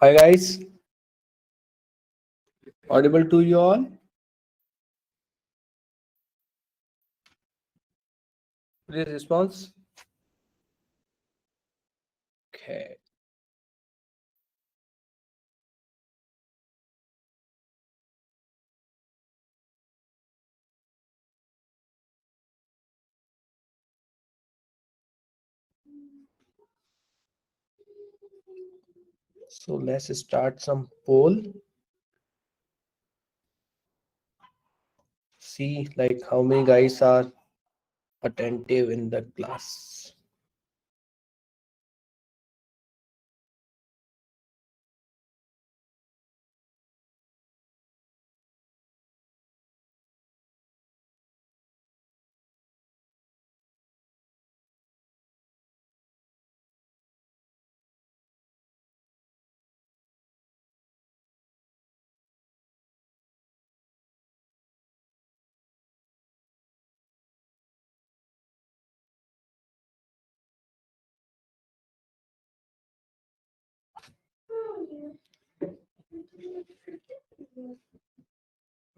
Hi guys, audible to you all? Please response. Okay. So let's start some poll. See like how many guys are attentive in the class.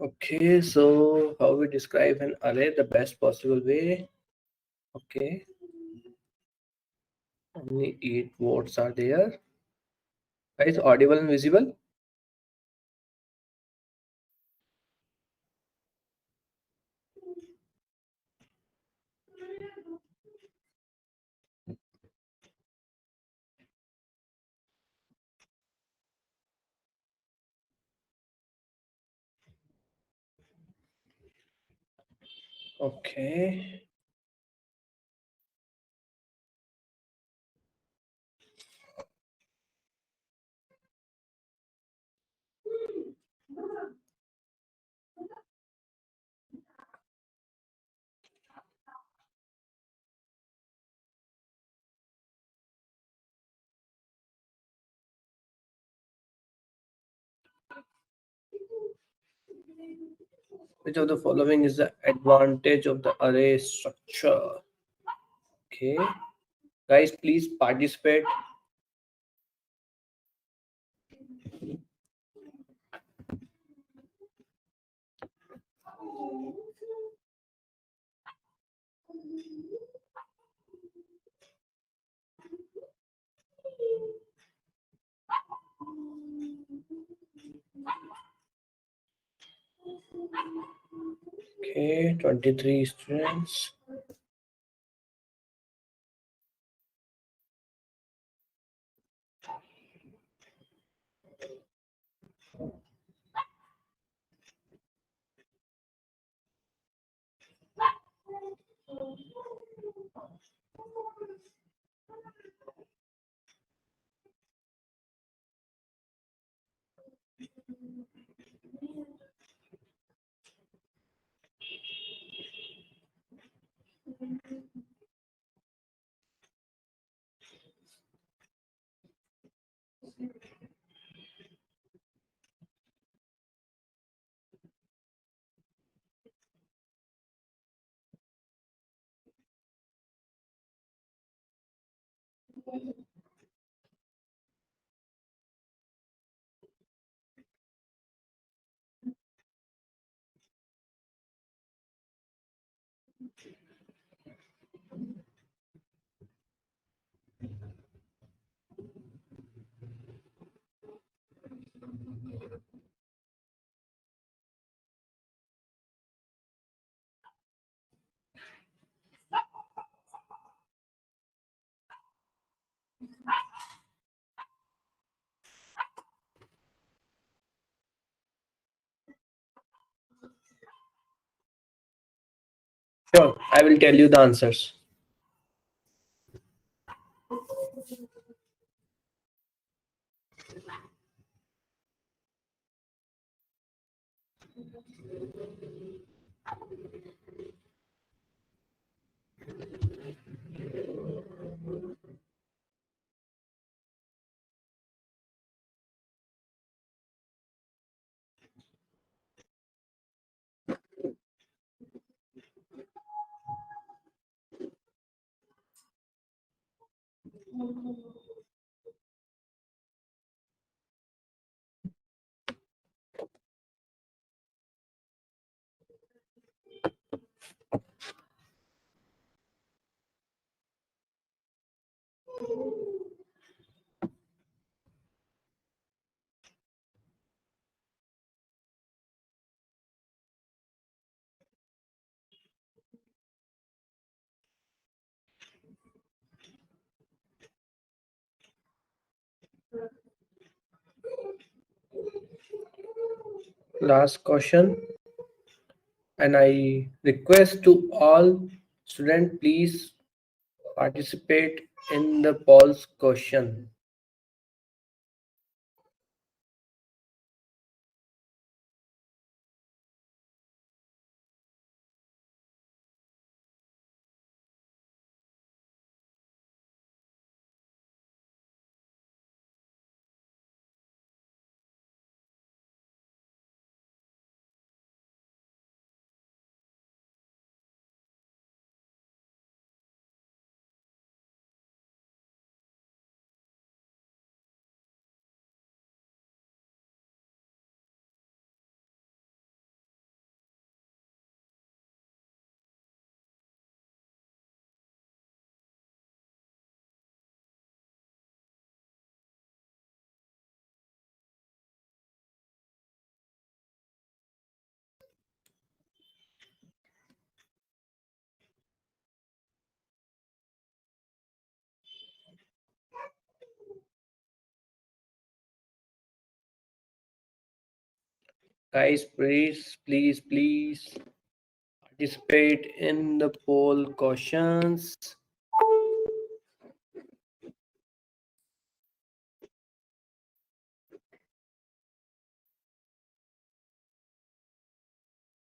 Okay, so how we describe an array the best possible way? Okay, only 8 votes are there. Guys, audible and visible? Okay. Which of the following is the advantage of the array structure? Okay. Guys, please participate. Okay, 23 students. Sure, I will tell you the answers. last question, and I request to all students, please participate in the Paul's question. Guys, please participate in the poll questions.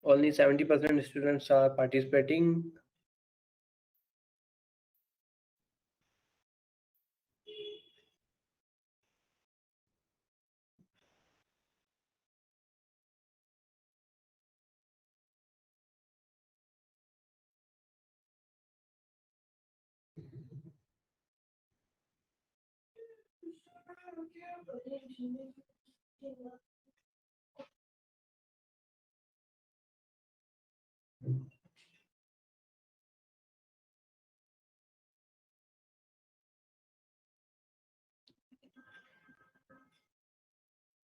Only 70% students are participating.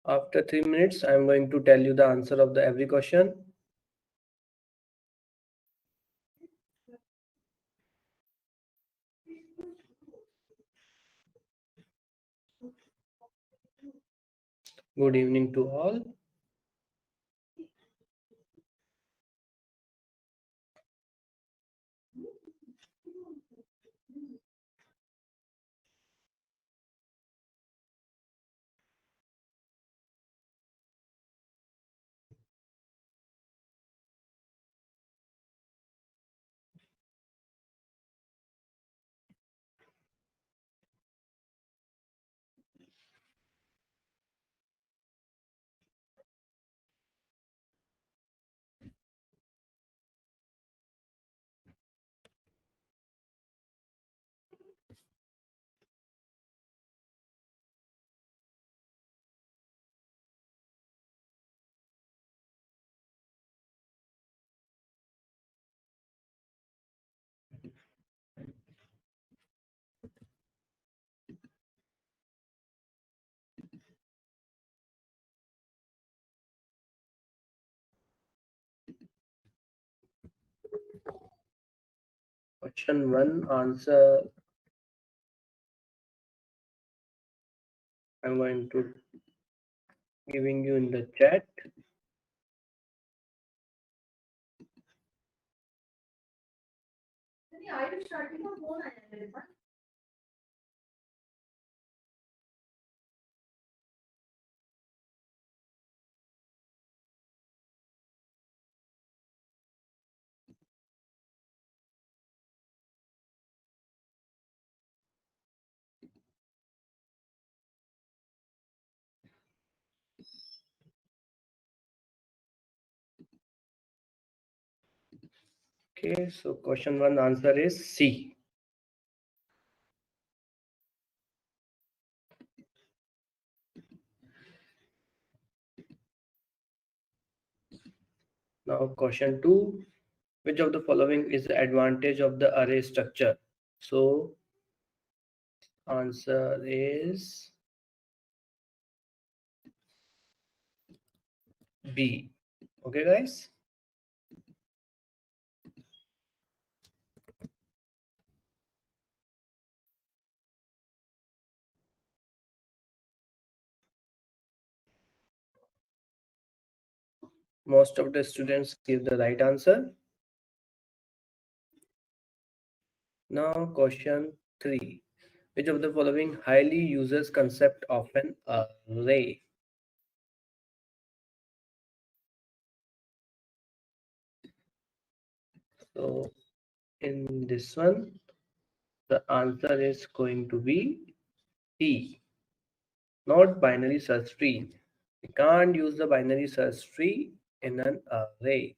After 3 minutes, I'm going to tell you the answer of the every question. Good evening to all. Question 1 answer I'm going to giving you in the chat. Okay, so question 1 answer is C. Now question 2, which of the following is the advantage of the array structure? So answer is B. Okay, guys. Most of the students give the right answer. Now question 3. Which of the following highly uses concept of an array? So in this one, the answer is going to be D, not binary search tree. We can't use the binary search tree in an array.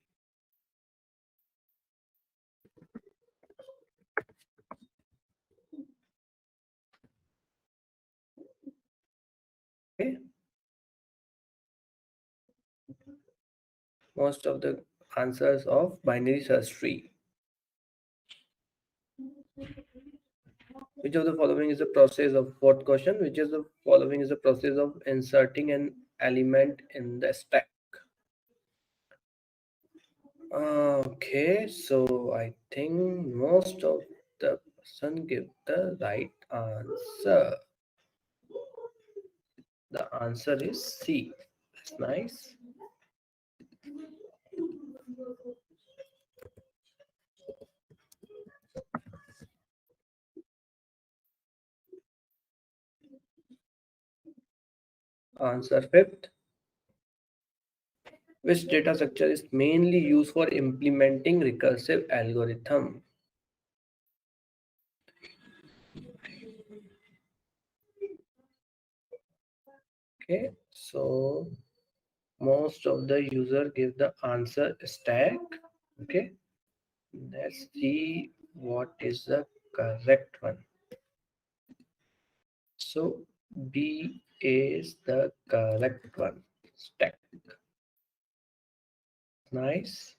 Okay. Most of the answers of binary search tree. Which of the following is the process of fourth question? Which is the following is the process of inserting an element in the stack? Okay, so I think most of the person give the right answer. The answer is C. That's nice. Answer fifth. Which data structure is mainly used for implementing recursive algorithm? Okay, so most of the user give the answer stack. Okay, let's see what is the correct one. So B is the correct one. Stack. Nice.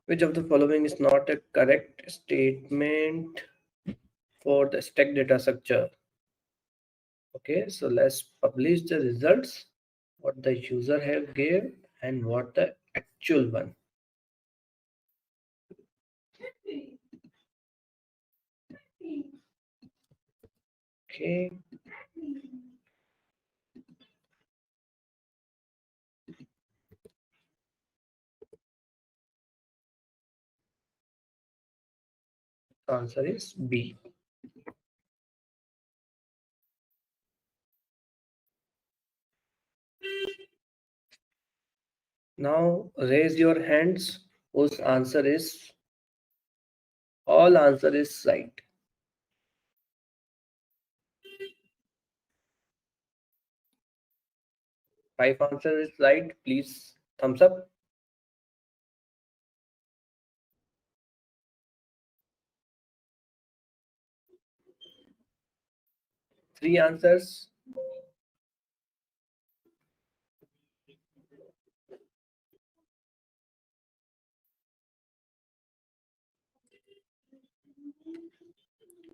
Which of the following is not a correct statement for the stack data structure? Okay, so let's publish the results, what the user have gave and what the actual one. Okay. The answer is B. Now raise your hands whose answer is all answer is right. 5 answer is right. Please thumbs up. 3 answers.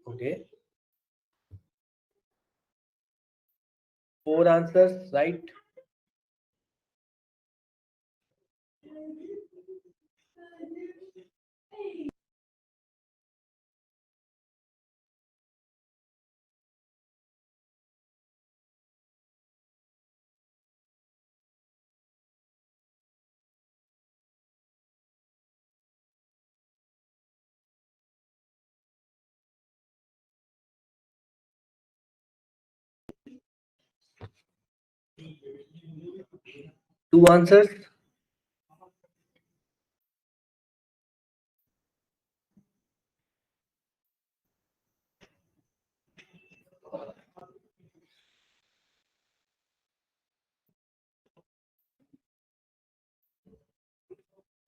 Okay. 4 answers right. Two answers.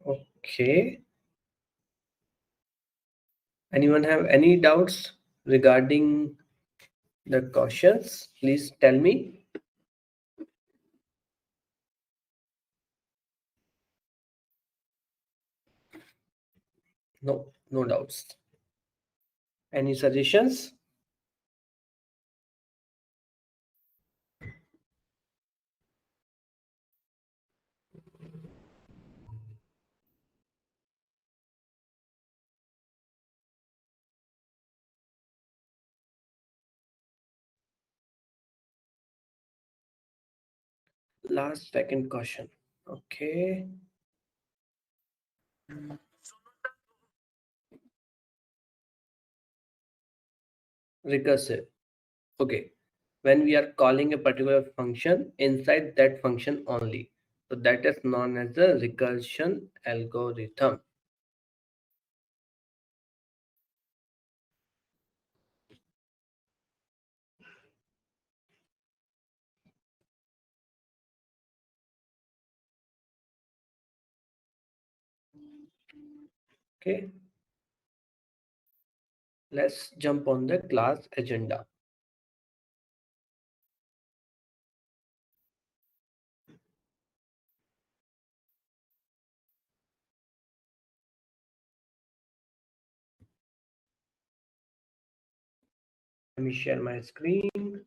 Okay. Anyone have any doubts regarding the questions? Please tell me. No, no doubts. Any suggestions? Last second question. Okay. Recursive. Okay. When we are calling a particular function inside that function only. So that is known as the recursion algorithm. Okay. Let's jump on the class agenda. Let me share my screen.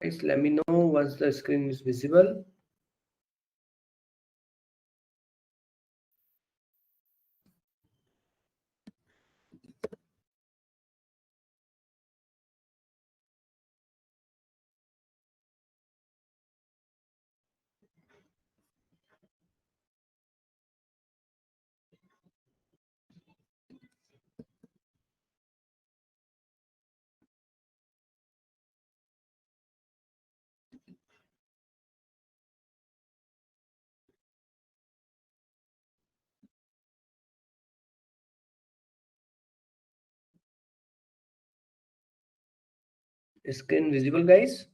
Guys, let me know once the screen is visible. Screen visible, guys?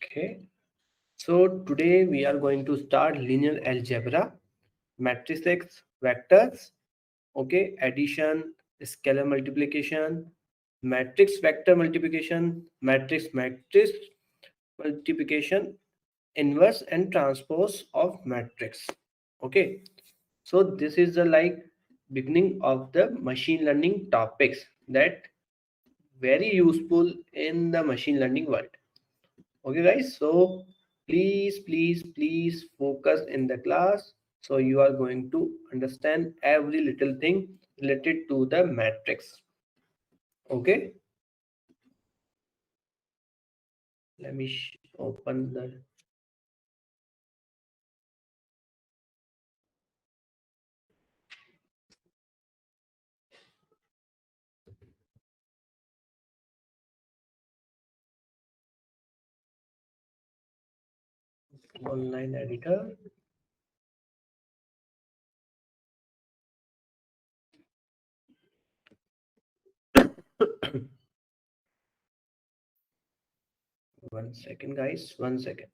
Okay. So today we are going to start linear algebra, matrices, vectors, okay, addition, scalar multiplication, matrix vector multiplication, matrix multiplication, inverse and transpose of matrix. Okay. So this is the like beginning of the machine learning topics that very useful in the machine learning world. Okay guys, so please focus in the class, so you are going to understand every little thing related to the matrix. Okay, let me open the 1 line editor. One second guys, 1 second.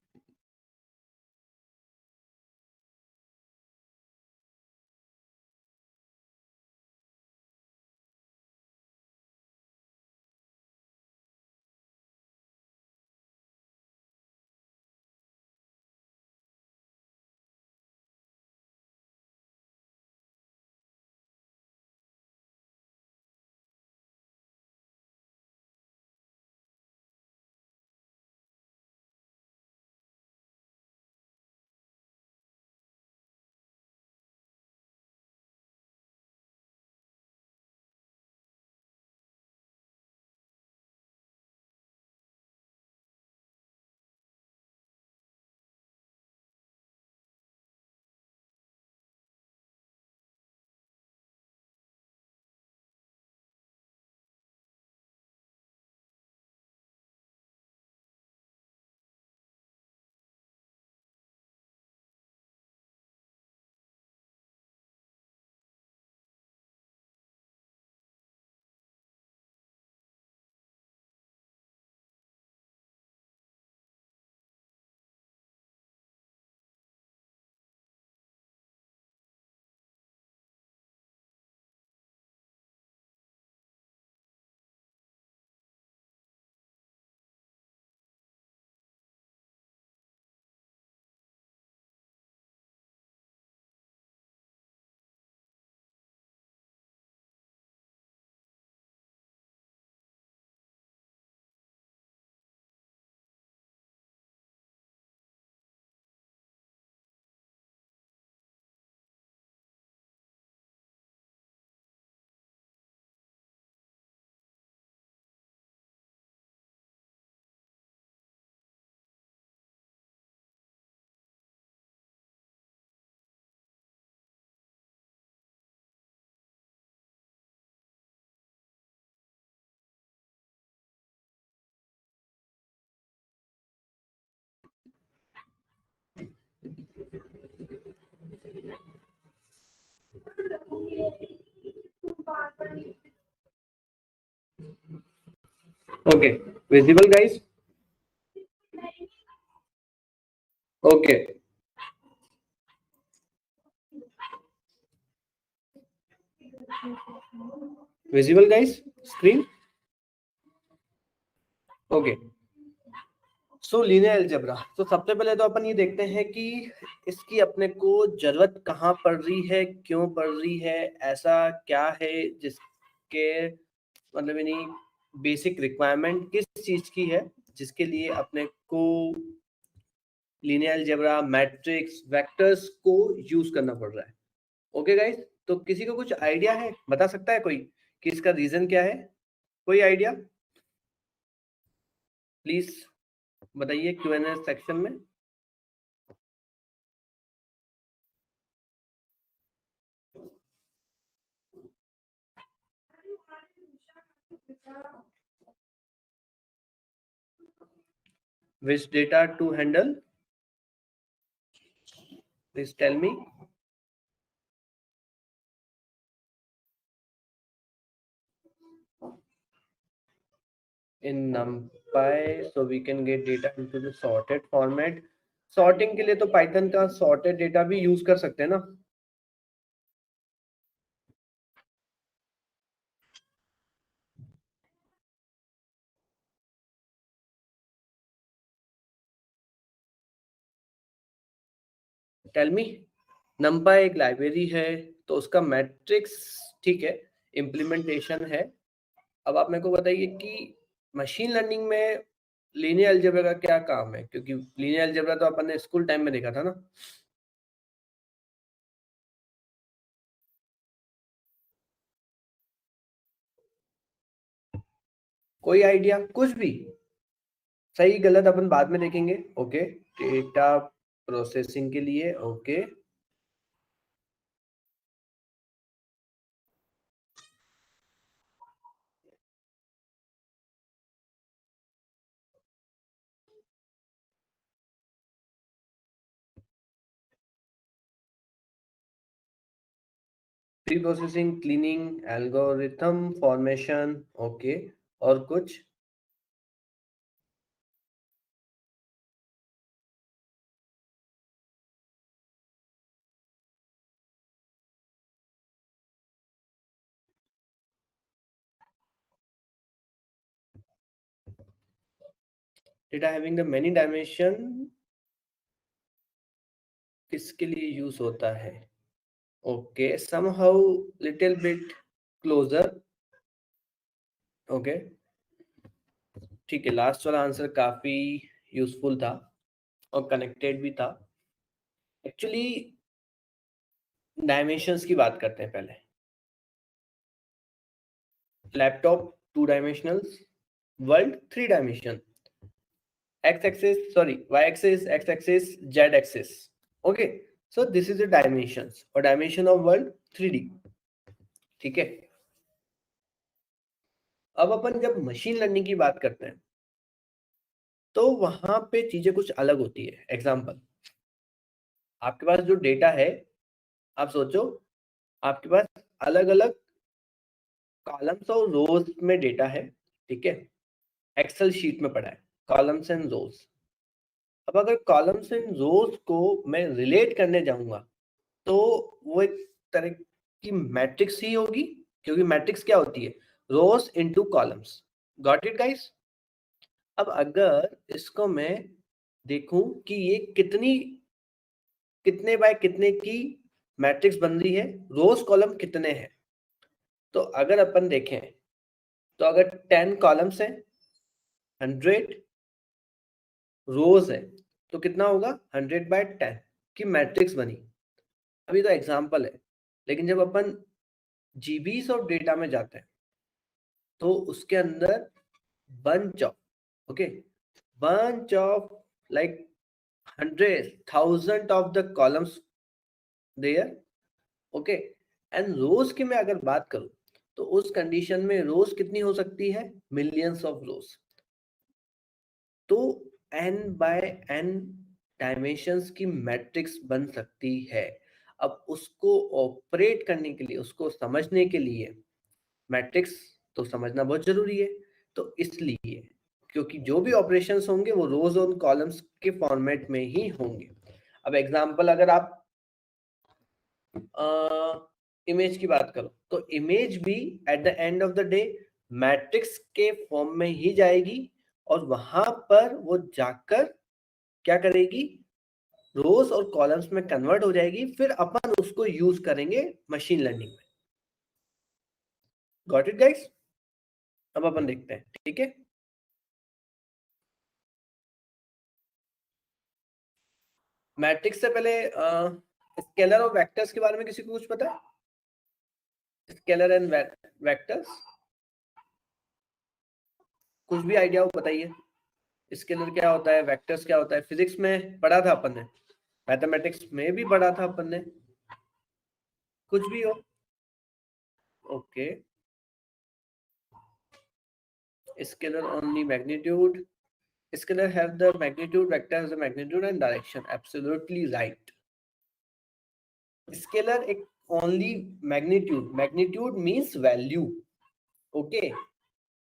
Okay, visible guys? Okay. Visible guys? Screen? Okay. So linear algebra, तो सबसे पहले तो अपन ये देखते हैं कि इसकी अपने को जरूरत कहाँ पड़ रही है, क्यों पड़ रही है, ऐसा क्या है जिसके मतलब यानी बेसिक रिक्वायरमेंट किस चीज की है जिसके लिए अपने को लीनियर अलजेब्रा, मैट्रिक्स, वेक्टर्स को यूज करना पड़ रहा है। ओके गाइस, तो किसी को कुछ आइडिया है, बता सकता है कोई कि इसका रीजन क्या है? कोई आइडिया प्लीज बताइए Q&A सेक्शन में। Which data to handle? Please tell me. In NumPy, so we can get data into the sorted format. Sorting के लिए तो Python का sorted data भी use कर सकते हैं ना? Tell me. NumPy एक लाइब्रेरी है तो उसका मैट्रिक्स ठीक है, इम्प्लीमेंटेशन है। अब आप मेरे को बताइए कि मशीन लर्निंग में लीनियर अलजेब्रा का क्या काम है, क्योंकि लीनियर अलजेब्रा तो अपन ने स्कूल टाइम में देखा था ना। कोई आइडिया, कुछ भी सही गलत अपन बाद में देखेंगे। ओके, डेटा प्रोसेसिंग के लिए। Okay, pre processing, cleaning, algorithm formation. Okay, और कुछ? Data having the many dimension किसके लिए यूज होता है? Okay, somehow little bit closer. Okay, ठीक है, लास्ट वाला आंसर काफी यूजफुल था और कनेक्टेड भी था। एक्चुअली डायमेंशंस की बात करते हैं पहले। Laptop 2 dimensional, world 3 dimension, x axis, sorry, y axis, x axis, z axis. Okay, so this is the dimensions or dimension of world 3D. ठीक है, अब अपन जब मशीन लर्निंग की बात करते हैं तो वहां पे चीजें कुछ अलग होती है। एग्जांपल, आपके पास जो डेटा है, आप सोचो आपके पास अलग अलग कॉलम्स और रोज में डेटा है, ठीक है, एक्सेल शीट में पड़ा है, कॉलम्स एंड रोज। अब अगर कॉलम्स एंड रोज को मैं रिलेट करने जाऊंगा तो वो एक तरह की मैट्रिक्स ही होगी, क्योंकि मैट्रिक्स क्या होती है? रोज into columns. Got it guys? अब अगर इसको मैं देखूं कि ये कितने बाय कितने की मैट्रिक्स बन रही है, रोज कॉलम कितने हैं, तो अगर अपन देखें तो अगर 10 कॉलम्स हैं, 100 रोज है, तो कितना होगा? 100/10 की मैट्रिक्स बनी। अभी तो एग्जांपल है, लेकिन जब अपन जीबीस ऑफ डेटा में जाते हैं तो उसके अंदर bunch of, okay, bunch of like hundreds, thousand of the columns there, okay, and rows की मैं अगर बात करूं तो उस कंडीशन में रोज कितनी हो सकती है? मिलियंस ऑफ रोज। तो n बाय n डायमेंशंस की मैट्रिक्स बन सकती है। अब उसको ऑपरेट करने के लिए, उसको समझने के लिए मैट्रिक्स तो समझना बहुत जरूरी है। तो इसलिए क्योंकि जो भी ऑपरेशंस होंगे वो रोज और कॉलम्स के फॉर्मेट में ही होंगे। अब एग्जांपल अगर आप इमेज की बात करो तो इमेज भी at the end of the day matrix के फॉर्म में ही जाएगी और वहां पर वो जाकर क्या करेगी, रोज और कॉलम्स में कन्वर्ट हो जाएगी, फिर अपन उसको यूज करेंगे मशीन लर्निंग में। Got it guys? अब अपन देखते हैं, ठीक है। मैट्रिक्स से पहले स्केलर और वेक्टर्स के बारे में किसी को कुछ पता है? स्केलर एंड वेक्टर्स, कुछ भी आइडिया हो बताइए। स्केलर क्या होता है, वेक्टर्स क्या होता है? फिजिक्स में पढ़ा था अपन ने, मैथमेटिक्स में भी पढ़ा था अपन ने, कुछ भी हो। Okay, scalar only magnitude, scalar have the magnitude, vector have the magnitude and direction, absolutely right. Scalar एक only magnitude, magnitude means value, okay.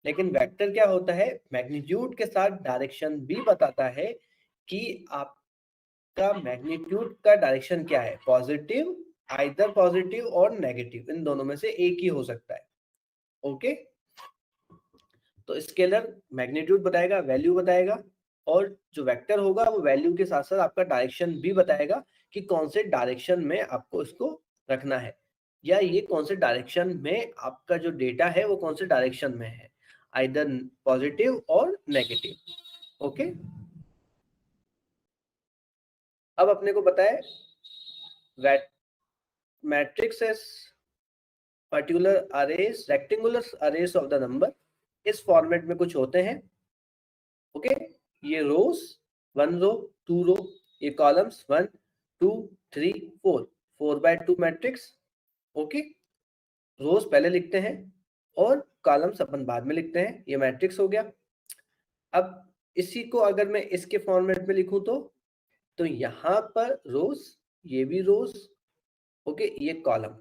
लेकिन वेक्टर क्या होता है, मैग्नीट्यूड के साथ डायरेक्शन भी बताता है कि आपका मैग्नीट्यूड का डायरेक्शन क्या है, पॉजिटिव, आइदर पॉजिटिव और नेगेटिव, इन दोनों में से एक ही हो सकता है, ओके। तो स्केलर मैग्नीट्यूड बताएगा, वैल्यू बताएगा, और जो वेक्टर होगा वो वैल्यू के साथ साथ आपका डायरेक्शन भी बताएगा कि कौन से डायरेक्शन में आपको इसको रखना है, या ये कौन से डायरेक्शन में आपका जो डेटा है वो कौन से डायरेक्शन में है, आइदर पॉजिटिव और नेगेटिव, ओके। अब अपने को पता है matrix is particular arrays, rectangular arrays of the number, इस फॉर्मेट में कुछ होते हैं, ओके। ये रोज, 1 रो 2 रो, ये कॉलम्स 1 2 3 4, 4x2 मैट्रिक्स, ओके। रोज पहले लिखते हैं और कॉलम्स अपन बाद में लिखते हैं, ये मैट्रिक्स हो गया। अब इसी को अगर मैं इसके फॉर्मेट में लिखूं तो यहाँ पर रोज, ये भी रोज, ओके, ये कॉलम,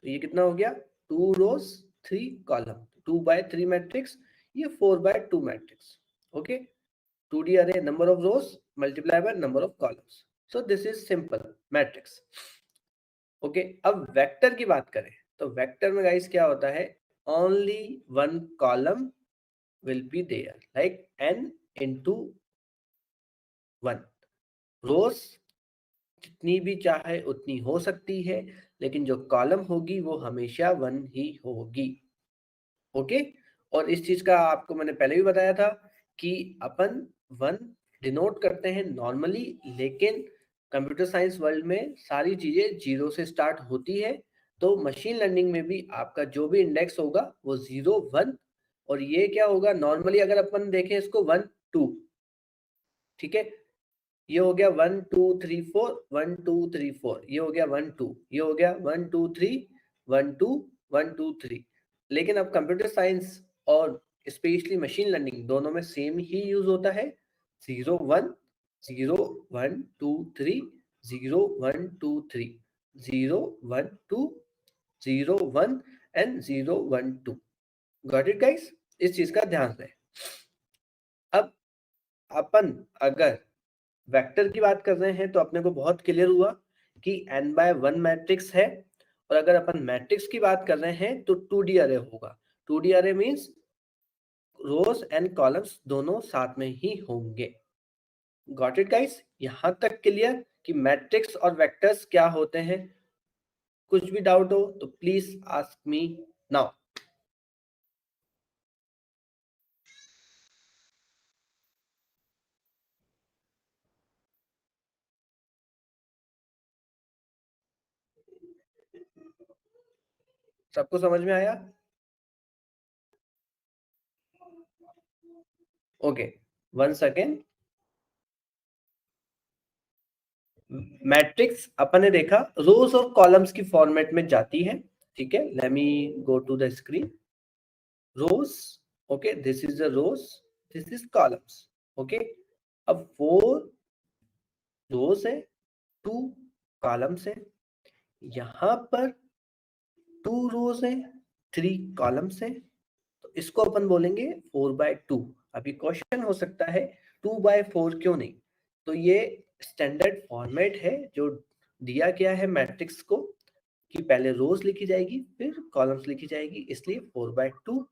तो ये कितना हो गया, 2 रोज 3 कॉलम, 2x3 मैट्रिक्स, ये 4x2 matrix, okay. 2D array, number of rows multiplied by number of columns. So this is simple matrix. Okay, अब वेक्टर की बात करें तो वेक्टर में गाइस क्या होता है, only one column will be there, like n into 1. रोज जितनी भी चाहे उतनी हो सकती है, लेकिन जो कॉलम होगी वो हमेशा 1 ही होगी, ओके। और इस चीज का आपको मैंने पहले भी बताया था कि अपन 1 डिनोट करते हैं नॉर्मली, लेकिन कंप्यूटर साइंस वर्ल्ड में सारी चीजें 0 से स्टार्ट होती है, तो मशीन लर्निंग में भी आपका जो भी इंडेक्स होगा वो 0 1, और ये क्या होगा, नॉर्मली अगर अपन देखें इसको 1 2, ठीक है, ये हो गया 1 2 3 4, 1 2 3 4, ये हो गया 1 2, ये हो गया 1 2 3, 1 2 1 2 3। लेकिन अब कंप्यूटर साइंस और स्पेशली मशीन लर्निंग दोनों में सेम ही यूज होता है, 0 1 0 1 2 3, 0 1 2 3, 0 1 2, 0 1 एंड 0 1 2। Got it guys? इस चीज का ध्यान रहे। अब अपन अगर वेक्टर की बात कर रहे हैं तो अपने को बहुत क्लियर हुआ कि n/1 मैट्रिक्स है, और अगर अपन मैट्रिक्स की बात कर रहे हैं तो 2D अरे होगा। 2D अरे मींस रोज एंड कॉलम्स दोनों साथ में ही होंगे। Got it guys? यहां तक क्लियर कि मैट्रिक्स और वेक्टर्स क्या होते हैं? कुछ भी डाउट हो तो प्लीज आस्क मी नाउ। सबको समझ में आया? Okay, one second. मैट्रिक्स अपन ने देखा रोज और कॉलम्स की फॉर्मेट में जाती है, ठीक है। Let me go to the screen. Rows, okay, this is the rows, this is columns, okay. अब 4 रोज है, 2 कॉलम्स है, यहां पर 2 रोज है, 3 कॉलम्स है, तो इसको अपन बोलेंगे 4/2। अभी क्वेश्चन हो सकता है 2/4 क्यों नहीं, तो ये स्टैंडर्ड फॉर्मेट है जो दिया गया है मैट्रिक्स को, कि पहले रोज लिखी जाएगी फिर कॉलम्स लिखी जाएगी, इसलिए 4/2।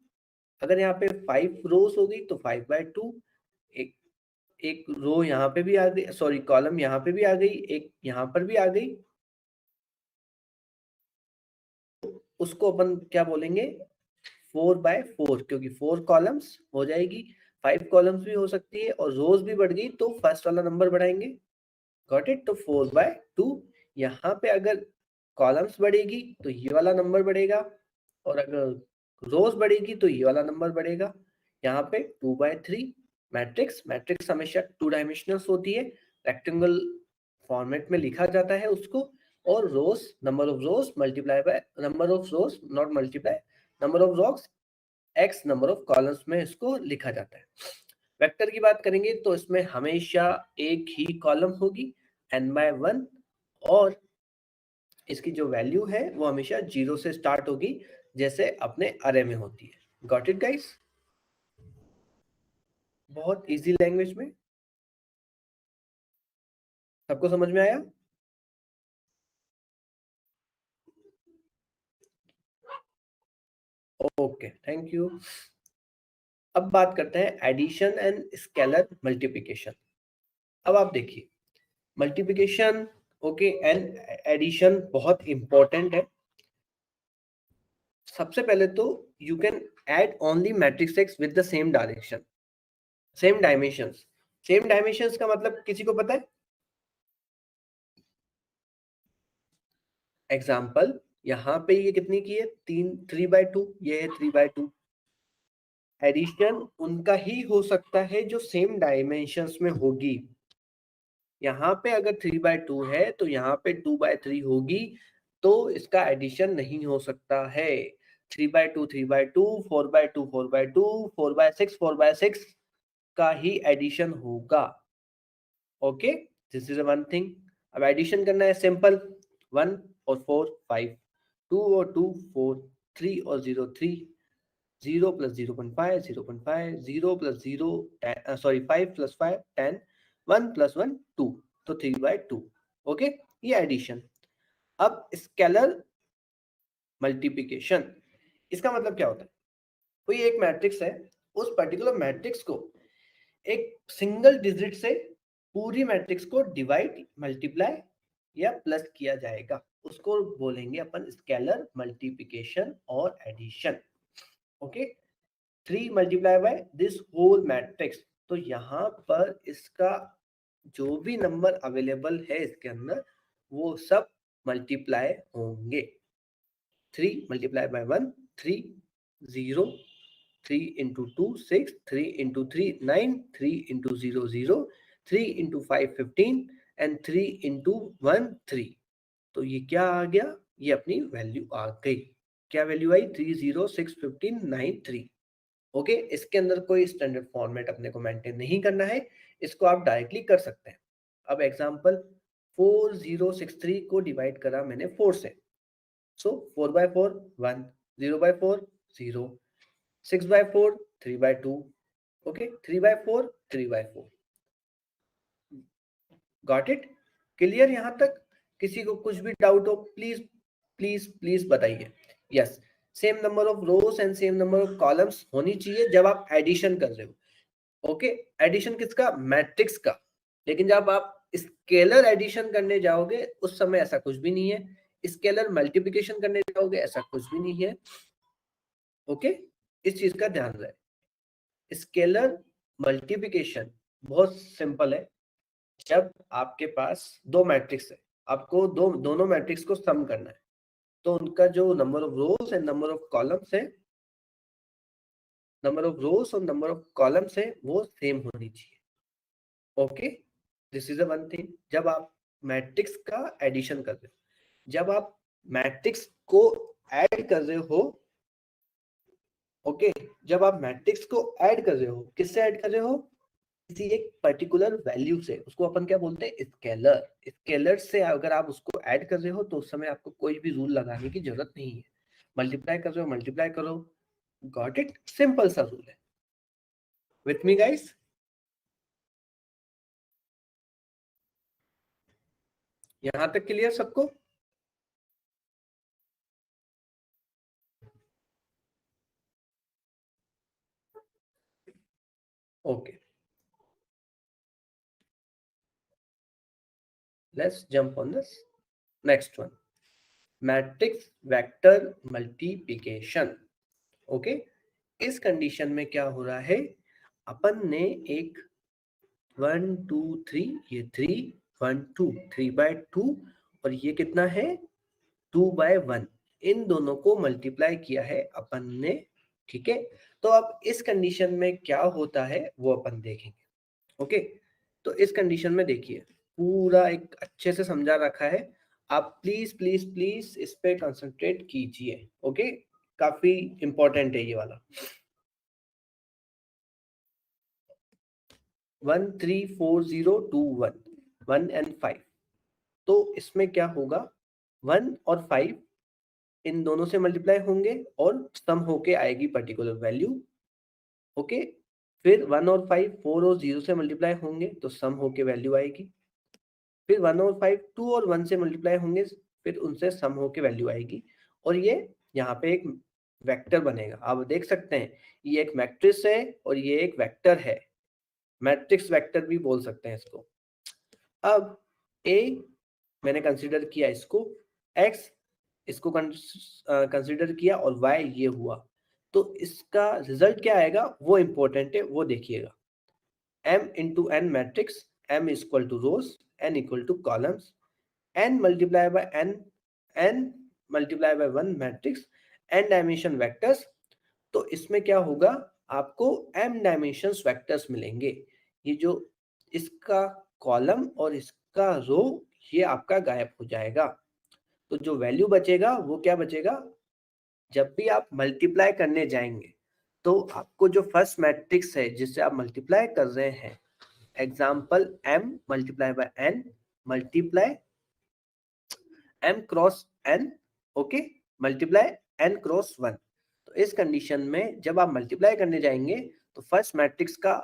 अगर यहाँ पे 5 रोज हो गई तो 5/2। एक एक रो यहाँ पे भी आ गई, सॉरी कॉलम यहाँ पे भी आ गई, एक यहाँ पर भी आ गई, उसको अपन क्या बोलेंगे 4/4, क्योंकि 4 कॉलम्स हो जाएगी, 5 कॉलम्स भी हो सकती है, और रोज भी बढ़ गई तो फर्स्ट वाला नंबर बढ़ाएंगे। Got it. तो 4/2। यहाँ पे अगर कॉलम्स बढ़ेगी तो ये वाला नंबर बढ़ेगा, और अगर रोज बढ़ेगी तो ये वाला नंबर बढ़ेगा। यहाँ पे 2/3 मैट्रिक्स, मैट्रिक्स हमेशा 2 डायमेंशनल होती है, रेक्टेंगल फॉर्मेट में लिखा जाता है उसको, और rows number of rows multiply by number of rows, not multiply, number of rows X number of columns में इसको लिखा जाता है। वेक्टर की बात करेंगे तो इसमें हमेशा एक ही कॉलम होगी n/1, और इसकी जो वैल्यू है वो हमेशा 0 से स्टार्ट होगी, जैसे अपने अरे में होती है। Got it guys? बहुत इजी लैंग्वेज में, सबको समझ में आया? Okay, thank you. अब बात करते हैं एडिशन एंड स्केलर मल्टीप्लिकेशन। अब आप देखिए मल्टीप्लिकेशन ओके एंड एडिशन बहुत इंपॉर्टेंट है। सबसे पहले तो you can add only matrix x with the same direction, same dimensions. Same dimensions का मतलब किसी को पता है? एग्जाम्पल यहाँ पे ये कितनी की है, 3/2, ये है 3/2। एडिशन उनका ही हो सकता है जो सेम डायमेंशंस में होगी। यहाँ पे अगर 3/2 है तो यहाँ पे 2/3 होगी, तो इसका एडिशन नहीं हो सकता है। 3/2 3/2, 4/2 4/2, 4/6 4/6 का ही एडिशन होगा। Okay, this is one thing. अब एडिशन करना है सिंपल, 1 और 4 5, 2 और 2 4, 3 और 0 3, 0 + 0.5 0.5, 0 + 0 सॉरी 5 + 5 10, 1 + 1 2, तो 3/2। ओके, ये एडिशन। अब स्केलर मल्टीप्लिकेशन, इसका मतलब क्या होता है? कोई एक मैट्रिक्स है, उस पर्टिकुलर मैट्रिक्स को एक सिंगल डिजिट से पूरी मैट्रिक्स को डिवाइड, मल्टीप्लाई या प्लस किया जाएगा, उसको बोलेंगे अपन स्केलर मल्टीप्लिकेशन और addition. Okay, 3 multiply by this whole matrix, तो यहाँ पर इसका जो भी नंबर अवेलेबल है इसके अंदर वो सब मल्टीप्लाई होंगे। 3 multiply bye 1 3, 0, 3 into 2 6, 3 into 3 9, 3 into 0 0, 3 into 5 15, and 3 into 1 3। तो ये क्या आ गया, ये अपनी वैल्यू आ गई। क्या वैल्यू आई? 3 0 6 15 9 3। ओके, इसके अंदर कोई स्टैंडर्ड फॉर्मेट अपने को मेंटेन नहीं करना है, इसको आप डायरेक्टली कर सकते हैं। अब एग्जांपल 4063 को डिवाइड करा मैंने 4 से, सो 4/4 1, 0/4 0, 6/4 3/2, ओके 3/4 3/4। Got it? क्लियर यहाँ तक? किसी को कुछ भी डाउट हो प्लीज प्लीज प्लीज बताइए। Yes, same number of rows and same number of columns होनी चाहिए जब आप एडिशन कर रहे हो। ओके, एडिशन किसका? मैट्रिक्स का। लेकिन जब आप स्केलर एडिशन करने जाओगे उस समय ऐसा कुछ भी नहीं है, स्केलर मल्टीप्लिकेशन करने जाओगे ऐसा कुछ भी नहीं है। ओके, इस चीज का ध्यान रहे। स्केलर मल्टीप्लिकेशन बहुत सिंपल है। जब आपके पास दो मैट्रिक्स है, आपको दोनों मैट्रिक्स को सम करना है, तो उनका जो number of rows and number of columns है, नंबर ऑफ रोज और नंबर ऑफ कॉलम्स है वो सेम होनी चाहिए। Okay, this is a one thing. जब आप मैट्रिक्स का एडिशन कर रहे हो, जब आप मैट्रिक्स को ऐड कर रहे हो, ओके जब आप मैट्रिक्स को ऐड कर रहे हो, किससे ऐड कर रहे हो? किसी एक पर्टिकुलर वैल्यू से, उसको अपन क्या बोलते हैं, स्केलर। स्केलर से अगर आप उसको ऐड कर रहे हो तो उस समय आपको कोई भी रूल लगाने की जरूरत नहीं है, मल्टीप्लाई कर रहे हो मल्टीप्लाई करो, गॉट इट, सिंपल सा रूल है। With me guys? यहां तक क्लियर सबको? Okay, let's jump on this next one, matrix vector multiplication. Okay, इस कंडीशन में क्या हो रहा है, अपन ने एक 1 2 3, ये 3 1 2 3/2, और ये कितना है 2/1, इन दोनों को मल्टीप्लाई किया है अपन ने। ठीक है, तो अब इस कंडीशन में क्या होता है वो अपन देखेंगे। ओके, तो इस कंडीशन में देखिए, पूरा एक अच्छे से समझा रखा है, आप प्लीज प्लीज प्लीज इस पे कंसंट्रेट कीजिए। ओके, काफी इंपॉर्टेंट है ये वाला। 1 3 4 0 2 1, 1 और 5, तो इसमें क्या होगा, 1 और 5 इन दोनों से मल्टीप्लाई होंगे और सम होके आएगी पर्टिकुलर वैल्यू। ओके, फिर 1 और 5 4 और 0 से मल्टीप्लाई होंगे तो सम होके वैल्यू आएगी। फिर 1 और 5 2 और 1 से मल्टीप्लाई होंगे, फिर उनसे सम होके वैल्यू आएगी। और ये यहाँ पे एक वेक्टर बनेगा, आप देख सकते हैं, ये एक मैट्रिक्स है और ये एक वेक्टर है, मैट्रिक्स वेक्टर भी बोल सकते हैं इसको। अब ए मैंने कंसीडर किया इसको, एक्स इसको कंसीडर किया, और वाई ये हुआ, तो इसका रिजल्ट क्या आएगा वो इंपॉर्टेंट है, वो देखिएगा। m into n matrix, m is equal to rows, n equal to columns, n multiply by n multiply by 1 matrix, n dimension vectors। तो इसमें क्या होगा, आपको m डायमेंशंस वेक्टर्स मिलेंगे। ये जो इसका कॉलम और इसका रो, ये आपका गायब हो जाएगा। तो जो वैल्यू बचेगा वो क्या बचेगा, जब भी आप मल्टीप्लाई करने जाएंगे तो आपको जो फर्स्ट मैट्रिक्स है जिससे आप मल्टीप्लाई कर रहे हैं, example m multiply by n multiply m cross n, okay, multiply n cross 1। तो इस कंडीशन में जब आप मल्टीप्लाई करने जाएंगे तो फर्स्ट मैट्रिक्स का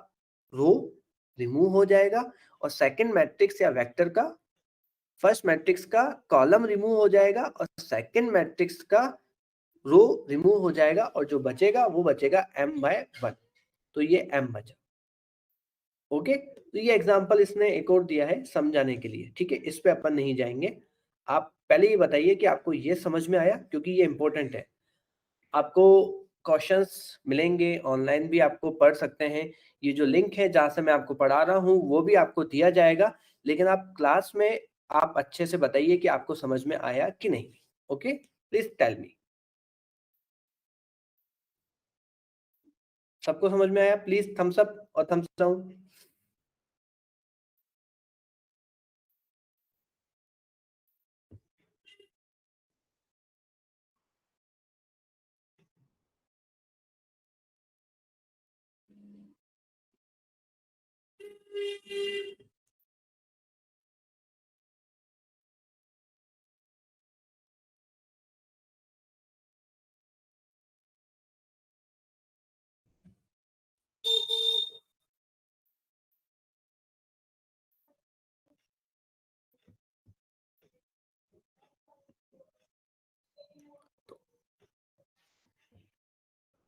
रो रिमूव हो जाएगा, और सेकंड मैट्रिक्स या वेक्टर का, फर्स्ट मैट्रिक्स का कॉलम रिमूव हो जाएगा और सेकंड मैट्रिक्स का रो रिमूव हो जाएगा, और जो बचेगा वो बचेगा m/1। तो ये m बचा। ओके, तो ये एग्जांपल इसने एक और दिया है समझाने के लिए। ठीक है, इस पे अपन नहीं जाएंगे, आप पहले ये बताइए कि आपको ये समझ में आया, क्योंकि ये इंपॉर्टेंट है। आपको क्वेश्चंस मिलेंगे ऑनलाइन भी, आपको पढ़ सकते हैं, ये जो लिंक है जहां से मैं आपको पढ़ा रहा हूँ वो भी आपको दिया जाएगा, लेकिन आप क्लास में आप अच्छे से बताइए कि आपको समझ में आया कि नहीं। ओके, प्लीज टेल मी, सबको समझ में आया? प्लीज थम्स अप और थम्स डाउन।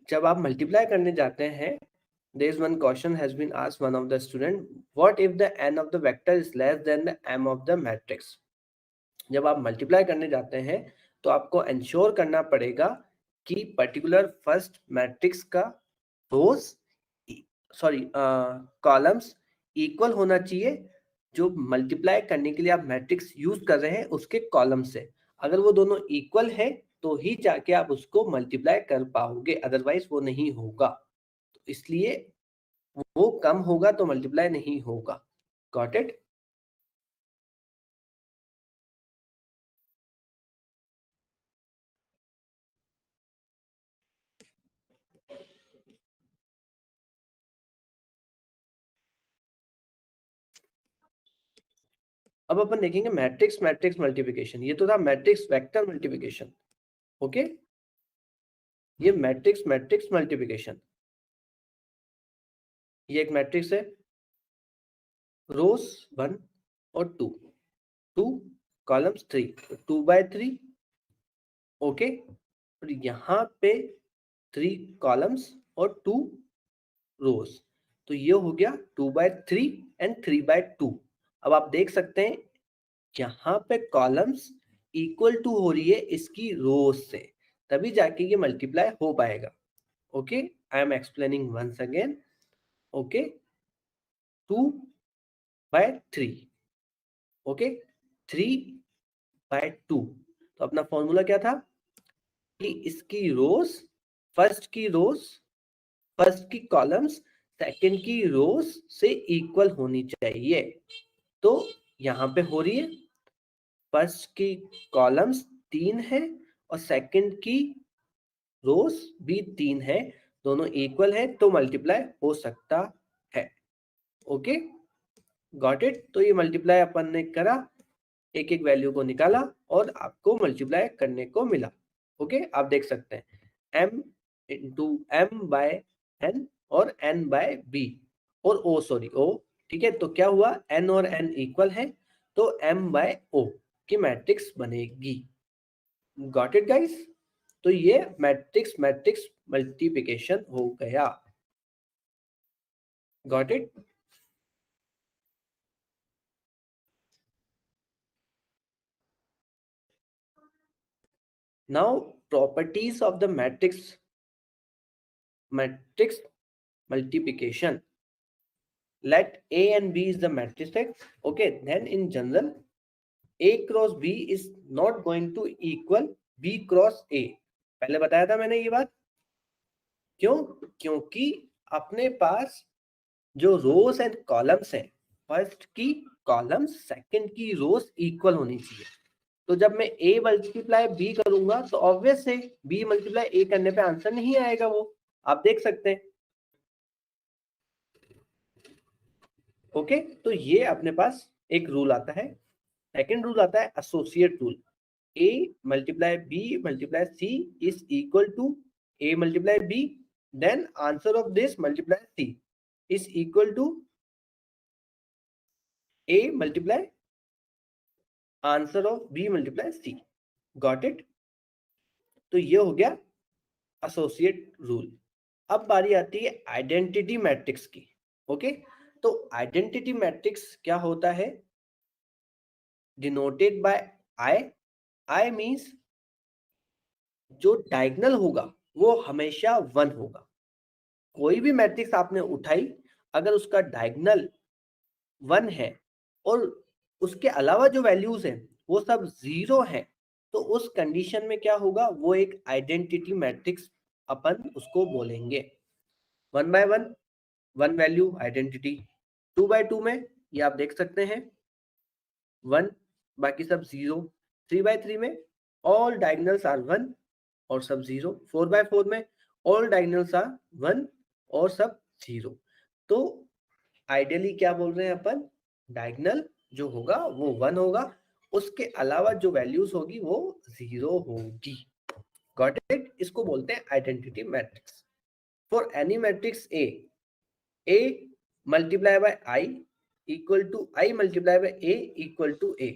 जब आप मल्टीप्लाई करने जाते हैं, there is one question has been asked one of the student, what if the n of the vector is less than the m of the matrix। जब आप multiply करने जाते हैं तो आपको इंश्योर करना पड़ेगा कि पर्टिकुलर फर्स्ट मैट्रिक्स का रोज, सॉरी कॉलम्स इक्वल होना चाहिए, जो मल्टीप्लाई करने के लिए आप मैट्रिक्स यूज कर रहे हैं उसके कॉलम से। अगर वो दोनों इक्वल है तो ही जाके आप उसको मल्टीप्लाई कर पाओगे, अदरवाइज वो नहीं होगा। तो इसलिए वो कम होगा तो मल्टीप्लाई नहीं होगा। Got it? अब अपन देखेंगे मैट्रिक्स मैट्रिक्स मल्टीप्लिकेशन। ये तो था मैट्रिक्स वेक्टर मल्टीप्लिकेशन, ओके। ये मैट्रिक्स मैट्रिक्स मल्टीप्लिकेशन, ये एक मैट्रिक्स है, रोज 1 और 2, 2 कॉलम्स 3, 2 by 3, ओके। और यहाँ पे 3 कॉलम्स और 2 रोज, तो ये हो गया 2 by 3 एंड 3 by 2। अब आप देख सकते हैं यहाँ पे कॉलम्स इक्वल टू हो रही है इसकी रोज से, तभी जाके ये मल्टीप्लाई हो पाएगा, okay. I am explaining once again, okay. 2 by 3, okay, 3 by 2। तो अपना फॉर्मूला क्या था कि इसकी रोज, फर्स्ट की कॉलम्स सेकंड की रोज से इक्वल होनी चाहिए। तो यहाँ पे हो रही है, फर्स्ट की कॉलम्स 3 है और सेकंड की रोज भी 3 है, दोनों इक्वल है तो मल्टीप्लाई हो सकता है, ओके। Got it. तो ये मल्टीप्लाई अपन ने करा, एक एक वैल्यू को निकाला और आपको मल्टीप्लाई करने को मिला, ओके। आप देख सकते हैं m into M by N और n बाय b और o, सॉरी o, ठीक है। तो क्या हुआ, n और n इक्वल है तो m बाय o की मैट्रिक्स बनेगी। Got it guys. तो ये मैट्रिक्स मैट्रिक्स मल्टीप्लिकेशन हो गया। Got it. Now properties of the matrix multiplication. Let A and B is the matrix X. Okay, then in general, A cross B is not going to equal B cross A. पहले बताया था मैंने ये बात, क्यों? क्योंकि अपने पास जो रोज एंड कॉलम्स हैं, फर्स्ट की कॉलम्स सेकंड की रोज इक्वल होनी चाहिए। तो जब मैं A मल्टीप्लाई B करूंगा तो ऑब्वियस है B मल्टीप्लाई A करने पे आंसर नहीं आएगा, वो आप देख सकते हैं, ओके। तो ये अपने पास एक रूल आता है। सेकेंड रूल आता है associate rule. A multiply B multiply C is equal to A multiply B, then answer of this multiply C is equal to A multiply answer of B multiply C। Got it. तो ये हो गया associate rule. अब बारी आती है identity matrix की, okay. तो आइडेंटिटी मैट्रिक्स क्या होता है, denoted by I। I means जो डायगोनल होगा वो हमेशा 1 होगा। कोई भी मैट्रिक्स आपने उठाई, अगर उसका डायगोनल 1 है और उसके अलावा जो वैल्यूज हैं वो सब 0 हैं, तो उस कंडीशन में क्या होगा, वो एक आइडेंटिटी मैट्रिक्स अपन उसको बोलेंगे। 1 by 1 1 वैल्यू आइडेंटिटी, 2 by 2 में ये आप देख सकते हैं 1 बाकी सब 0, 3 by 3 में ऑल डायगोनल्स आर 1 और सब 0, 4 by 4 में ऑल डायगोनल्स आर 1 और सब 0। तो आइडियली क्या बोल रहे हैं अपन, डायगोनल जो होगा वो 1 होगा, उसके अलावा जो वैल्यूज होगी वो 0 होगी। Got it. इसको बोलते हैं identity matrix. For any matrix A multiply by I equal to I multiply by A equal to A।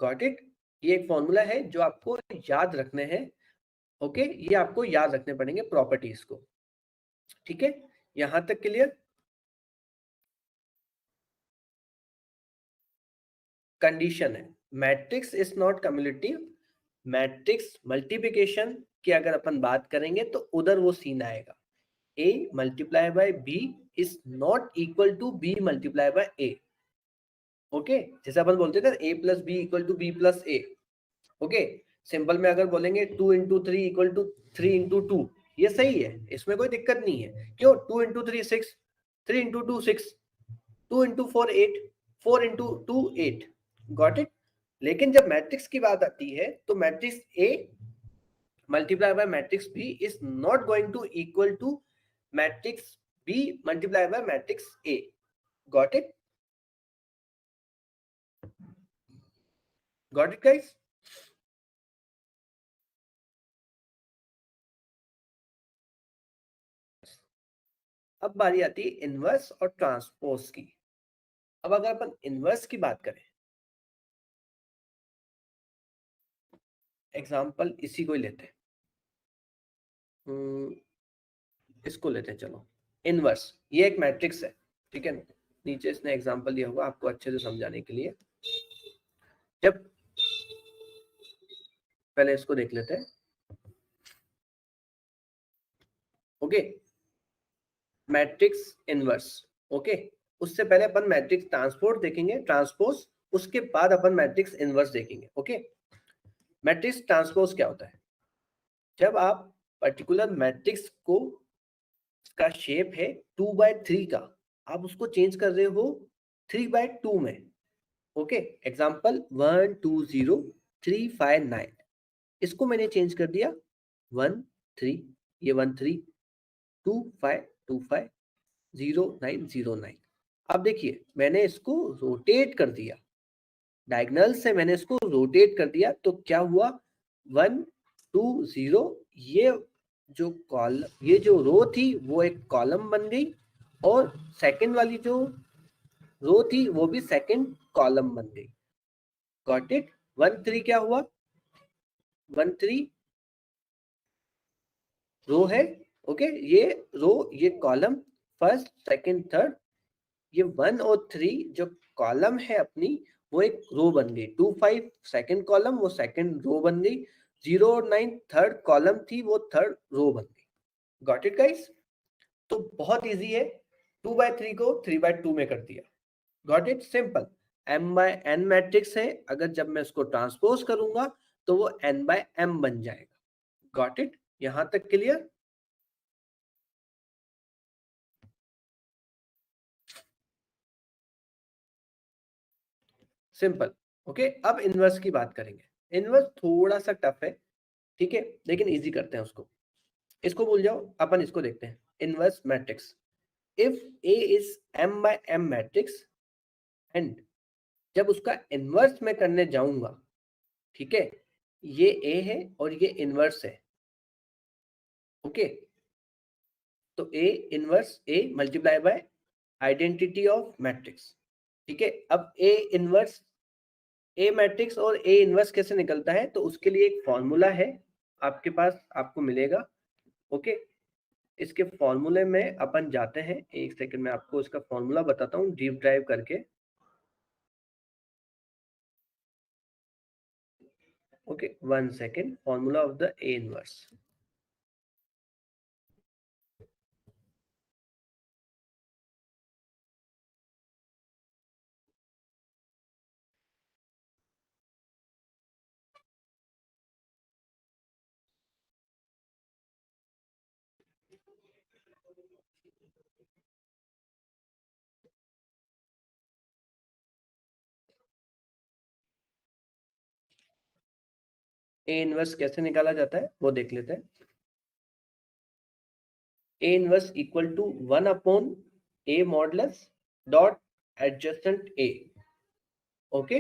Got it. ये एक फॉर्मूला है जो आपको याद रखने हैं, ओके। ये आपको याद रखने पड़ेंगे प्रॉपर्टीज को, ठीक है। यहां तक क्लियर। कंडीशन है matrix is not cumulative. Matrix multiplication की अगर अपन बात करेंगे तो उधर वो सीन आएगा, A multiply by B is not equal to B multiply by A, okay. जैसे अपन बोलते थे A plus B equal to B plus A, okay. Simple में अगर बोलेंगे 2 इंटू 3 इक्वल टू 3 इंटू 2, ये सही है, इसमें कोई दिक्कत नहीं है। क्यों? 2 into 3 6, 3 into 2 6, 2 into 4 8, 4 into 2 8। Got it. लेकिन जब मैट्रिक्स की बात आती है तो matrix A multiply by matrix B is not going to equal to matrix B multiply by matrix A। Got it. Got it guys? अब बारी आती है इनवर्स और ट्रांसपोज की। अब अगर अपन इनवर्स की बात करें, एग्जांपल इसी को ही लेते हैं, इसको लेते हैं, चलो इनवर्स। ये एक मैट्रिक्स है, ठीक है, नीचे इसने एग्जांपल दिया होगा आपको अच्छे से समझाने के लिए। जब पहले इसको देख लेते हैं, ओके, मैट्रिक्स इनवर्स, ओके। उससे पहले अपन मैट्रिक्स ट्रांसपोज देखेंगे, ट्रांसपोज, उसके बाद अपन मैट्रिक्स इनवर्स देखेंगे, ओके। मैट्रिक्स ट्रांसपोज क्या होता है? जब आप पर्टिकुलर मैट्रिक्स को, का शेप है 2/3 का, आप उसको चेंज कर रहे हो 3/2 में, ओके। एग्जांपल 1 2 0 3 5 9, इसको मैंने चेंज कर दिया 1 3, ये 1 3, 2 5 2 5 0 9 0 9। अब देखिए मैंने इसको रोटेट कर दिया, डायगोनल से मैंने इसको रोटेट कर दिया, तो क्या हुआ 1 2 0, ये जो कॉलम, ये जो रो थी वो एक कॉलम बन गई, और सेकंड वाली जो रो थी वो भी सेकंड कॉलम बन गई। Got it? 1 3 क्या हुआ? 1 3 रो है, ओके, ये रो, ये कॉलम, फर्स्ट सेकंड थर्ड, ये 1 और 3 जो कॉलम है अपनी, वो एक रो बन गई। 2 5 सेकंड कॉलम, वो सेकंड रो बन गई। 0 और 9 थर्ड कॉलम थी, वो थर्ड रो बन गई। Got it guys? तो बहुत इजी है, 2/3 को 3/2 में कर दिया। Got it? Simple. m/n matrix है, अगर जब मैं इसको ट्रांसपोज करूंगा तो वो n/m बन जाएगा। Got it? यहां तक क्लियर? Simple, okay. अब इनवर्स की बात करेंगे। इनवर्स थोड़ा सा टफ है, ठीक है, लेकिन इजी करते हैं उसको। इसको भूल जाओ, अपन इसको देखते हैं। Inverse matrix, if A is m/m matrix, and जब उसका इनवर्स मैं करने जाऊंगा, ठीक है, ये ए है और ये इनवर्स है, ओके। तो ए inverse A multiply by identity of matrix, ठीक है। अब ए इनवर्स, ए मैट्रिक्स और ए इनवर्स कैसे निकलता है, तो उसके लिए एक फॉर्मूला है आपके पास, आपको मिलेगा, ओके। इसके फॉर्मूले में अपन जाते हैं, एक सेकंड में आपको इसका फॉर्मूला बताता हूँ डीप ड्राइव करके, okay. 1 second, formula of the A inverse. A inverse कैसे निकाला जाता है वो देख लेते हैं। A inverse equal to 1 upon A modulus dot adjacent A, okay.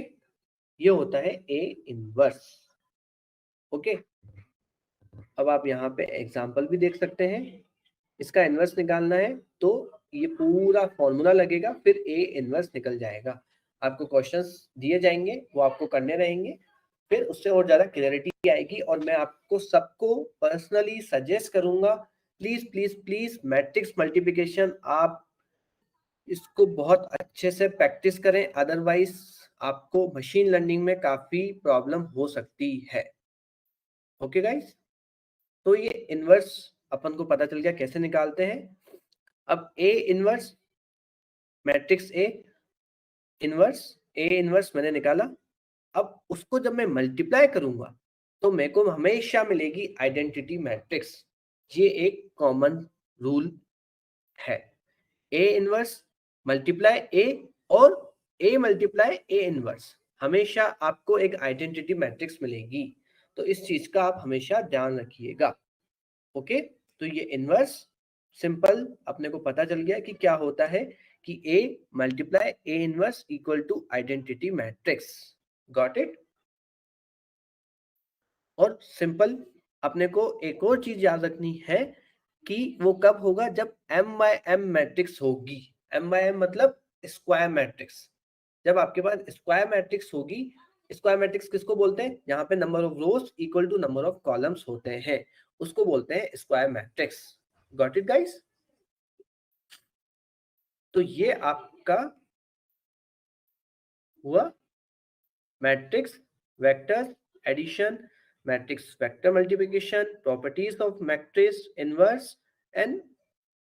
ये होता है ए इनवर्स, ओके। अब आप यहाँ पे एग्जांपल भी देख सकते हैं। इसका इनवर्स निकालना है तो ये पूरा फॉर्मूला लगेगा, फिर ए इनवर्स निकल जाएगा। आपको क्वेश्चंस दिए जाएंगे, वो आपको करने रहेंगे, फिर उससे और ज्यादा क्लियरिटी आएगी। और मैं आपको सबको पर्सनली सजेस्ट करूंगा, please please please matrix multiplication आप इसको बहुत अच्छे से प्रैक्टिस करें, अदरवाइज आपको मशीन लर्निंग में काफी प्रॉब्लम हो सकती है, ओके गाइस। तो ये इनवर्स अपन को पता चल गया कैसे निकालते हैं। अब A inverse matrix A inverse मैंने निकाला। अब उसको जब मैं मल्टीप्लाई करूंगा तो मेरे को हमेशा मिलेगी आइडेंटिटी मैट्रिक्स। ये एक कॉमन रूल है, ए इनवर्स मल्टीप्लाई ए और ए मल्टीप्लाई ए इनवर्स, हमेशा आपको एक आइडेंटिटी मैट्रिक्स मिलेगी। तो इस चीज का आप हमेशा ध्यान रखिएगा, ओके। तो ये इनवर्स सिंपल अपने को पता चल गया कि क्या होता है, कि A multiply A inverse equal to identity matrix. Got it? और सिंपल अपने को एक और चीज याद रखनी है कि वो कब होगा, जब m/m मैट्रिक्स होगी। m/m मतलब स्क्वायर मैट्रिक्स। जब आपके पास स्क्वायर मैट्रिक्स होगी, स्क्वायर मैट्रिक्स किसको बोलते हैं, जहां पे number of rows equal to number of columns होते हैं, उसको बोलते हैं square matrix. Got it guys? तो ये आपका हुआ matrix vector addition, matrix vector multiplication, properties of matrix inverse and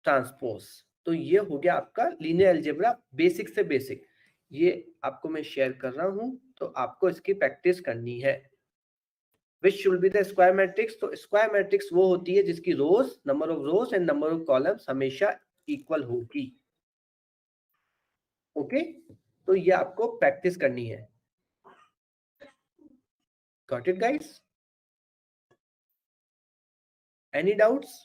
transpose. तो ये हो गया आपका लीनियर अलजेब्रा बेसिक से बेसिक। ये आपको मैं शेयर कर रहा हूं, तो आपको इसकी प्रैक्टिस करनी है। Which should be the square matrix? तो स्क्वायर मैट्रिक्स वो होती है जिसकी rows, number of rows and number of columns हमेशा इक्वल होगी। ओके, तो ये आपको प्रैक्टिस करनी है। Got it guys? Any doubts?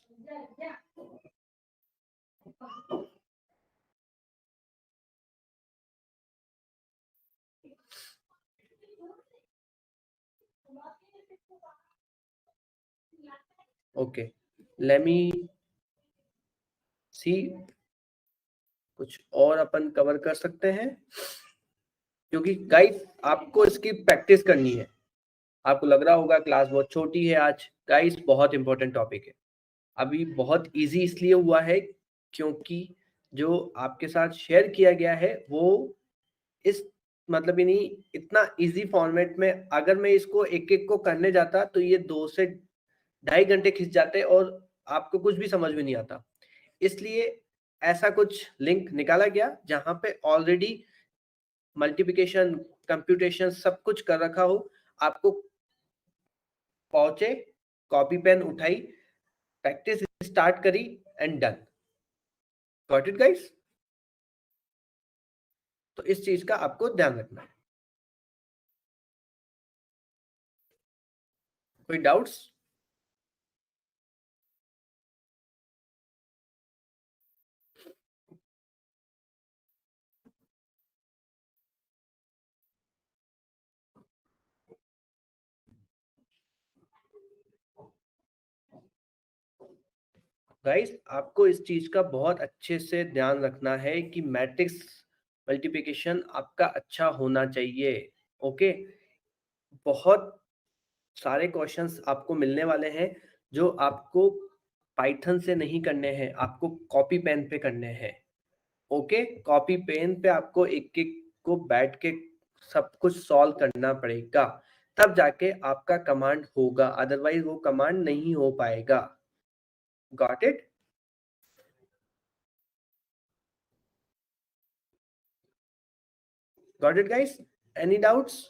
Okay, let me see, कुछ और अपन कवर कर सकते हैं, क्योंकि गाइस आपको इसकी प्रैक्टिस करनी है। आपको लग रहा होगा क्लास बहुत छोटी है आज, गाइस बहुत इंपॉर्टेंट टॉपिक है। अभी बहुत इजी इसलिए हुआ है क्योंकि जो आपके साथ शेयर किया गया है वो इस मतलब ही नहीं, इतना इजी फॉर्मेट में अगर मैं इसको एक एक को करने जाता तो ये 2 से 2.5 घंटे खिंच जाते और आपको कुछ भी समझ में नहीं आता। इसलिए ऐसा कुछ लिंक निकाला गया जहां पे ऑलरेडी मल्टीप्लिकेशन, कंप्यूटेशन सब कुछ कर रखा हो। आपको पहुंचे, कॉपी पेन उठाई, प्रैक्टिस स्टार्ट करी and done. Got it guys? तो इस चीज का आपको ध्यान रखना है। कोई डाउट्स? गाइस आपको इस चीज का बहुत अच्छे से ध्यान रखना है कि मैट्रिक्स मल्टीप्लिकेशन आपका अच्छा होना चाहिए। ओके, बहुत सारे क्वेश्चंस आपको मिलने वाले हैं जो आपको पाइथन से नहीं करने हैं, आपको कॉपी पेन पे करने हैं। ओके, कॉपी पेन पे आपको एक एक को बैठ के सब कुछ सॉल्व करना पड़ेगा, तब जाके आपका कमांड होगा, अदरवाइज वो कमांड नहीं हो पाएगा। Got it? Got it guys? Any doubts?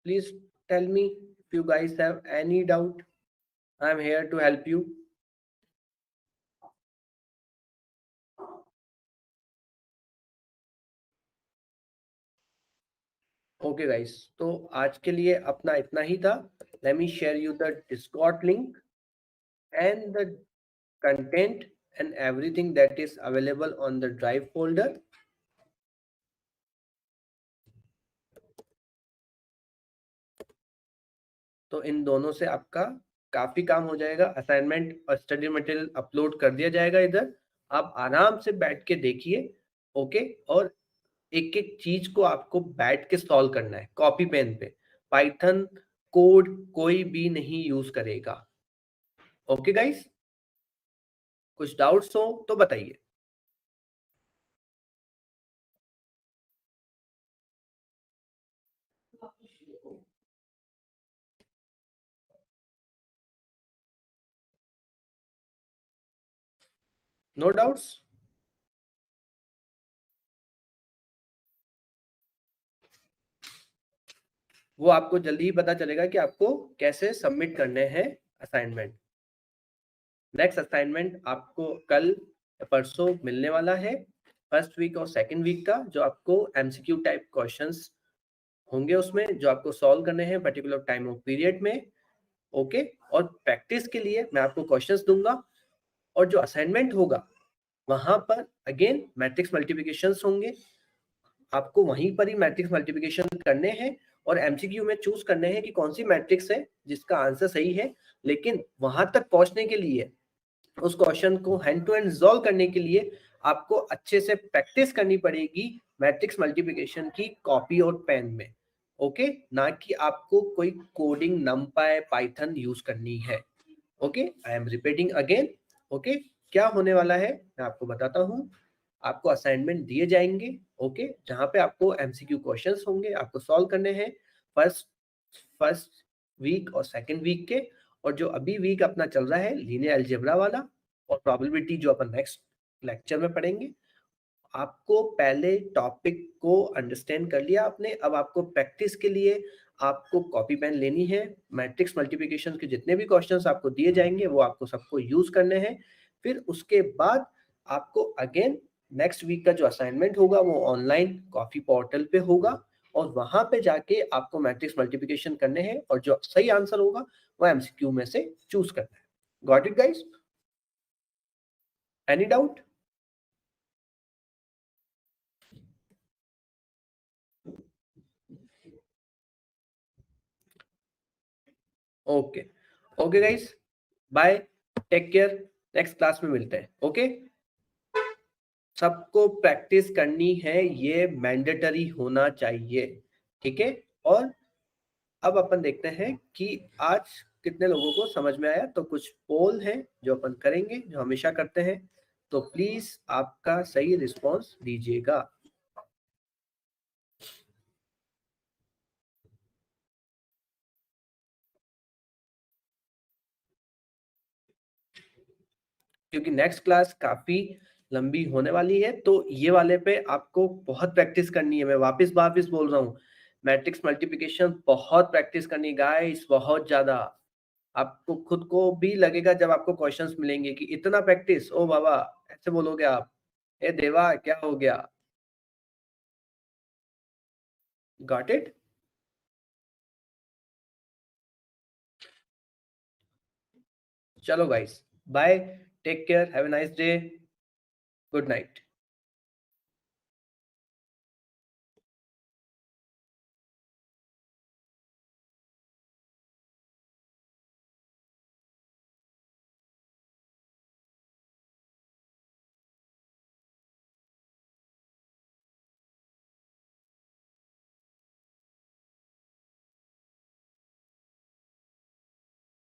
Please tell me if you guys have any doubt. I am here to help you. Okay guys, तो आज के लिए अपना इतना ही था। Let me share you the Discord link and the content and everything that is available on the drive folder. तो इन दोनों से आपका काफी काम हो जाएगा। असाइनमेंट और स्टडी मटेरियल अपलोड कर दिया जाएगा इधर, आप आराम से बैठ के देखिए। ओके, और एक एक चीज को आपको बैठ के सॉल्व करना है कॉपी पेन पे। पाइथन कोड कोई भी नहीं यूज करेगा। ओके गाइस, कुछ डाउट्स हो तो बताइए। No doubts? वो आपको जल्दी ही पता चलेगा कि आपको कैसे सबमिट करने हैं असाइनमेंट। नेक्स्ट असाइनमेंट आपको कल परसों मिलने वाला है, फर्स्ट वीक और सेकंड वीक का, जो आपको एमसीक्यू टाइप क्वेश्चंस होंगे उसमें, जो आपको सॉल्व करने हैं पर्टिकुलर टाइम ऑफ पीरियड में। ओके, और प्रैक्टिस के लिए मैं आपको क्वेश्चंस दूंगा, और जो असाइनमेंट होगा वहां पर अगेन मैट्रिक्स मल्टीप्लिकेशंस होंगे, आपको वहीं पर ही मैट्रिक्स मल्टीप्लिकेशन करने हैं और एमसीक्यू में चूज करने हैं कि कौन सी मैट्रिक्स है जिसका आंसर सही है। लेकिन वहां तक पहुंचने के लिए, उस क्वेश्चन को हैंड टू हैंड रिजॉल्व करने के लिए आपको अच्छे से प्रैक्टिस करनी पड़ेगी मैट्रिक्स मल्टीप्लिकेशन की कॉपी और पेन में। ओके, ना कि आपको कोई कोडिंग नमपाई पाइथन यूज करनी है। Okay, I am repeating again. Okay, क्या होने वाला है मैं आपको बताता हूँ। आपको असाइनमेंट दिए जाएंगे, ओके, जहां पे आपको एमसीक्यू क्वेश्चंस होंगे, आपको सॉल्व करने हैं फर्स्ट फर्स्ट वीक और सेकंड वीक के। और जो अभी वीक अपना चल रहा है लीनियर अलजेब्रा वाला और प्रोबेबिलिटी, जो अपन नेक्स्ट लेक्चर में पढ़ेंगे। आपको पहले टॉपिक को अंडरस्टैंड कर लिया आपने, अब आपको प्रैक्टिस के लिए आपको कॉपी पेन लेनी है। मैट्रिक्स मल्टीप्लिकेशन के जितने भी क्वेश्चंस आपको दिए जाएंगे वो आपको सबको यूज करने हैं। फिर उसके बाद आपको अगेन नेक्स्ट वीक का जो असाइनमेंट होगा वो ऑनलाइन कॉफी पोर्टल पे होगा और वहां पे जाके आपको मैट्रिक्स मल्टीप्लिकेशन करने हैं और जो सही आंसर होगा वो एमसीक्यू में से चूज करना है। Got it guys? Any doubt? Okay, okay guys, bye, take care, next class में मिलते हैं। ओके, सबको प्रैक्टिस करनी है, ये मैंडेटरी होना चाहिए, ठीक है। और अब अपन देखते हैं कि आज कितने लोगों को समझ में आया। तो कुछ पोल है जो अपन करेंगे, जो हमेशा करते हैं, तो प्लीज आपका सही रिस्पॉन्स दीजिएगा। क्योंकि नेक्स्ट क्लास काफी लंबी होने वाली है, तो ये वाले पे आपको बहुत प्रैक्टिस करनी है। मैं वापस वापस बोल रहा हूँ, मैट्रिक्स मल्टीप्लिकेशन बहुत प्रैक्टिस करनी गाइस, बहुत ज्यादा। आपको खुद को भी लगेगा जब आपको क्वेश्चंस मिलेंगे कि इतना प्रैक्टिस, ओ बाबा ऐसे बोलोगे आप, ए देवा क्या हो गया। Got it? चलो guys, bye, take care, have a nice day, good night.